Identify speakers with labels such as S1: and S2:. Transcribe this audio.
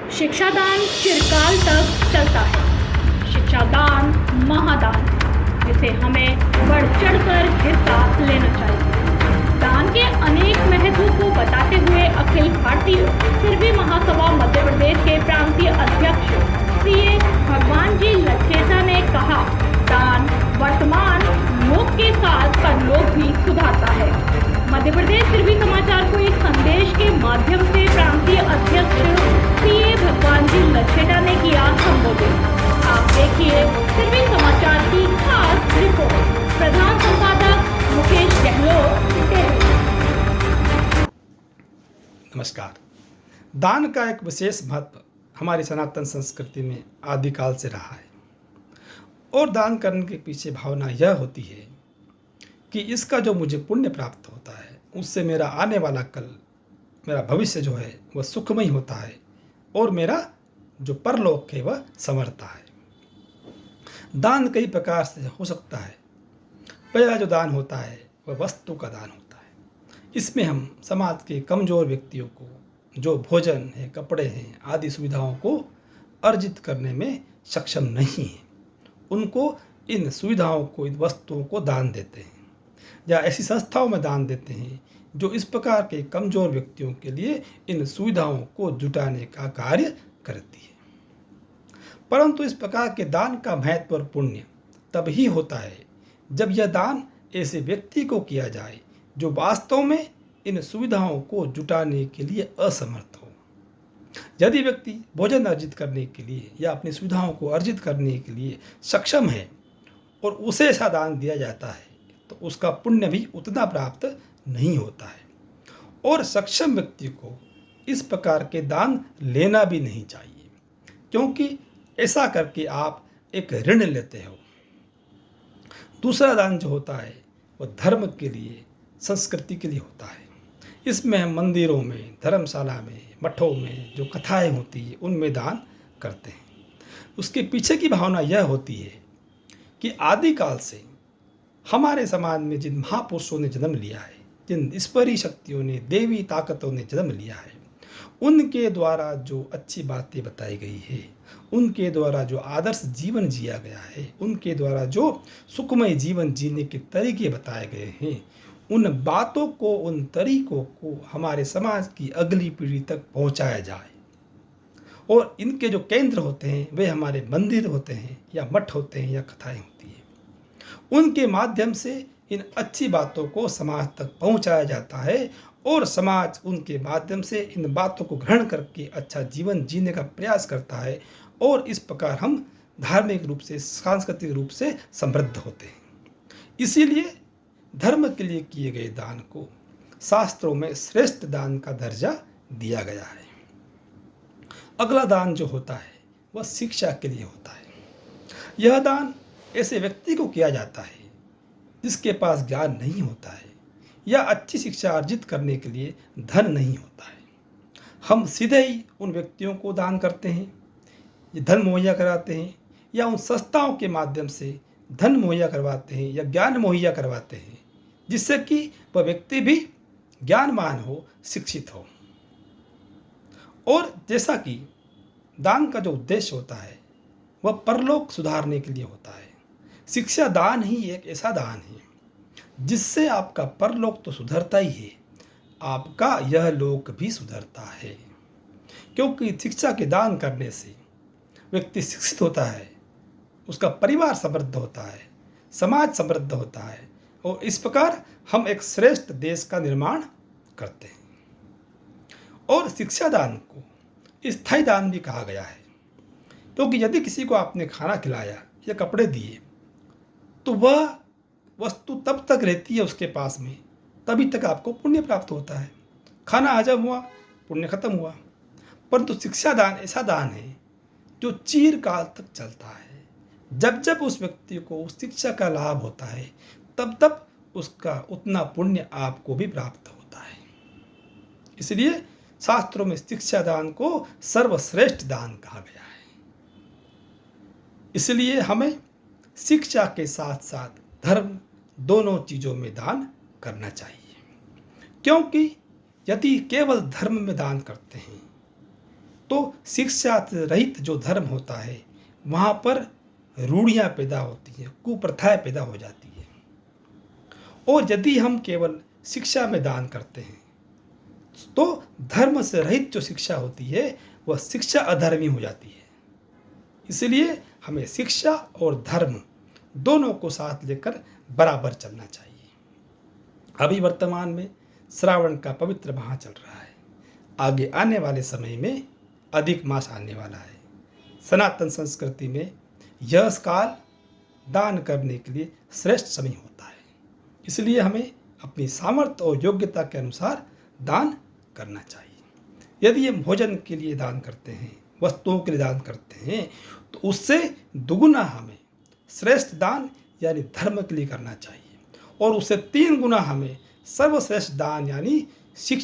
S1: शिक्षादान चिरकाल तक चलता है। शिक्षादान महादान, जिसे हमें बढ़ चढ़कर हिस्सा लेना चाहिए। दान के अनेक महत्व को बताते हुए अखिल भारतीय सिरवी महासभा मध्य प्रदेश के प्रांतीय अध्यक्ष सीए भगवान जी लच्छेसा ने कहा, दान वर्तमान लोक के साथ परलोक भी सुधारता है। मध्य प्रदेश सिरवी समाचार को इस संदेश के माध्यम से प्रांतीय अध्यक्ष सीए भगवान जी लच्छेसा ने किया संबोधित। आप देखिए सिरवी समाचार की खास रिपोर्ट। प्रधान संपादक मुकेश गहलोत।
S2: नमस्कार। दान का एक विशेष महत्व हमारी सनातन संस्कृति में आदिकाल से रहा है और दान करने के पीछे भावना यह होती है कि इसका जो मुझे पुण्य प्राप्त होता है उससे मेरा आने वाला कल, मेरा भविष्य जो है वह सुखमय होता है और मेरा जो परलोक है वह संवरता है। दान कई प्रकार से हो सकता है। पहला जो दान होता है वह वस्तु का दान होता है। इसमें हम समाज के कमज़ोर व्यक्तियों को जो भोजन है, कपड़े हैं आदि सुविधाओं को अर्जित करने में सक्षम नहीं हैं, उनको इन सुविधाओं को, इन वस्तुओं को दान देते हैं या ऐसी संस्थाओं में दान देते हैं जो इस प्रकार के कमज़ोर व्यक्तियों के लिए इन सुविधाओं को जुटाने का कार्य करती है। परंतु इस प्रकार के दान का महत्व और पुण्य तब ही होता है जब यह दान ऐसे व्यक्ति को किया जाए जो वास्तव में इन सुविधाओं को जुटाने के लिए असमर्थ हो। यदि व्यक्ति भोजन अर्जित करने के लिए या अपनी सुविधाओं को अर्जित करने के लिए सक्षम है और उसे ऐसा दान दिया जाता है तो उसका पुण्य भी उतना प्राप्त नहीं होता है और सक्षम व्यक्ति को इस प्रकार के दान लेना भी नहीं चाहिए, क्योंकि ऐसा करके आप एक ऋण लेते हो। दूसरा दान जो होता है वह धर्म के लिए, संस्कृति के लिए होता है। इसमें हम मंदिरों में, धर्मशाला में, मठों में जो कथाएं होती है उनमें दान करते हैं। उसके पीछे की भावना यह होती है कि आदिकाल से हमारे समाज में जिन महापुरुषों ने जन्म लिया है, जिन ईश्वरीय शक्तियों ने, देवी ताकतों ने जन्म लिया है, उनके द्वारा जो अच्छी बातें बताई गई है, उनके द्वारा जो आदर्श जीवन जिया गया है, उनके द्वारा जो सुखमय जीवन जीने के तरीके बताए गए हैं, उन बातों को, उन तरीकों को हमारे समाज की अगली पीढ़ी तक पहुंचाया जाए। और इनके जो केंद्र होते हैं वे हमारे मंदिर होते हैं या मठ होते हैं या कथाएं होती हैं। उनके माध्यम से इन अच्छी बातों को समाज तक पहुंचाया जाता है और समाज उनके माध्यम से इन बातों को ग्रहण करके अच्छा जीवन जीने का प्रयास करता है और इस प्रकार हम धार्मिक रूप से, सांस्कृतिक रूप से समृद्ध होते हैं। इसीलिए धर्म के लिए किए गए दान को शास्त्रों में श्रेष्ठ दान का दर्जा दिया गया है। अगला दान जो होता है वह शिक्षा के लिए होता है। यह दान ऐसे व्यक्ति को किया जाता है जिसके पास ज्ञान नहीं होता है या अच्छी शिक्षा अर्जित करने के लिए धन नहीं होता है। हम सीधे ही उन व्यक्तियों को दान करते हैं, ये धन मुहैया कराते हैं या उन संस्थाओं के माध्यम से धन मुहैया करवाते हैं या ज्ञान मुहैया करवाते हैं, जिससे कि वह व्यक्ति भी ज्ञानवान हो, शिक्षित हो। और जैसा कि दान का जो उद्देश्य होता है वह परलोक सुधारने के लिए होता है। शिक्षा दान ही एक ऐसा दान है जिससे आपका परलोक तो सुधरता ही है, आपका यह लोक भी सुधरता है। क्योंकि शिक्षा के दान करने से व्यक्ति शिक्षित होता है, उसका परिवार समृद्ध होता है, समाज समृद्ध होता है और इस प्रकार हम एक श्रेष्ठ देश का निर्माण करते हैं। और शिक्षा दान को स्थायी दान भी कहा गया है, क्योंकि यदि किसी को आपने खाना खिलाया या कपड़े दिए तो वह वस्तु तब तक रहती है उसके पास में, तभी तक आपको पुण्य प्राप्त होता है। खाना हजम हुआ, पुण्य खत्म हुआ। परंतु शिक्षा दान ऐसा दान है जो चिरकाल तक चलता है। जब जब उस व्यक्ति को उस शिक्षा का लाभ होता है तब तब उसका उतना पुण्य आपको भी प्राप्त होता है। इसलिए शास्त्रों में शिक्षा दान को सर्वश्रेष्ठ दान कहा गया है। इसलिए हमें शिक्षा के साथ साथ धर्म, दोनों चीज़ों में दान करना चाहिए। क्योंकि यदि केवल धर्म में दान करते हैं तो शिक्षा से रहित जो धर्म होता है वहाँ पर रूढ़ियाँ पैदा होती हैं, कुप्रथाएं पैदा हो जाती है। और यदि हम केवल शिक्षा में दान करते हैं तो धर्म से रहित जो शिक्षा होती है वह शिक्षा अधर्मी हो जाती है। इसलिए हमें शिक्षा और धर्म दोनों को साथ लेकर बराबर चलना चाहिए। अभी वर्तमान में श्रावण का पवित्र माह चल रहा है। आगे आने वाले समय में अधिक मास आने वाला है। सनातन संस्कृति में यह काल दान करने के लिए श्रेष्ठ समय होता है। इसलिए हमें अपनी सामर्थ्य और योग्यता के अनुसार दान करना चाहिए। यदि हम भोजन के लिए दान करते हैं, वस्तुओं के लिए दान करते हैं, तो उससे दुगुना हमें श्रेष्ठ दान यानी धर्म के लिए करना चाहिए और उससे 3 गुना हमें सर्वश्रेष्ठ दान यानी शिक्षा